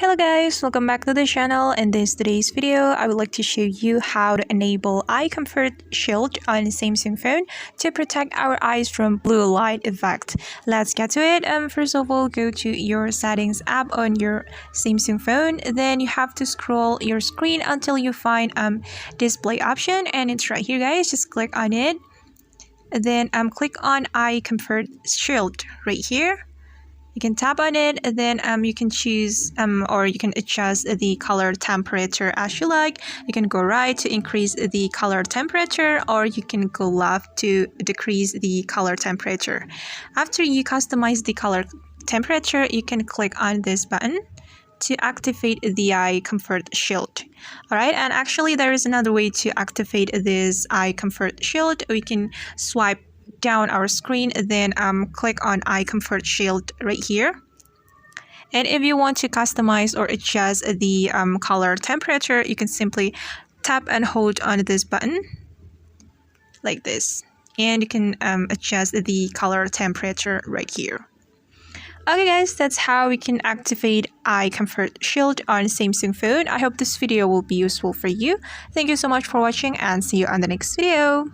Hello guys, welcome back to the channel. In today's video, I would like to show you how to enable eye comfort shield on Samsung phone to protect our eyes from blue light effect. Let's get to it. First of all, go to your settings app on your Samsung phone. Then you have to scroll your screen until you find display option, and it's right here guys. Just click on it. Then click on eye comfort shield right here. You can tap on it, and then you can choose or you can adjust the color temperature as you like. You can go right to increase the color temperature, or you can go left to decrease the color temperature. After you customize the color temperature, you can click on this button to activate the eye comfort shield. Alright, and actually there is another way to activate this eye comfort shield. We can swipe down our screen, then click on eye comfort shield right here. And if you want to customize or adjust the color temperature, you can simply tap and hold on this button like this, and you can adjust the color temperature right here. Okay guys, that's how we can activate eye comfort shield on Samsung phone. I hope this video will be useful for you. Thank you so much for watching, and see you on the next video.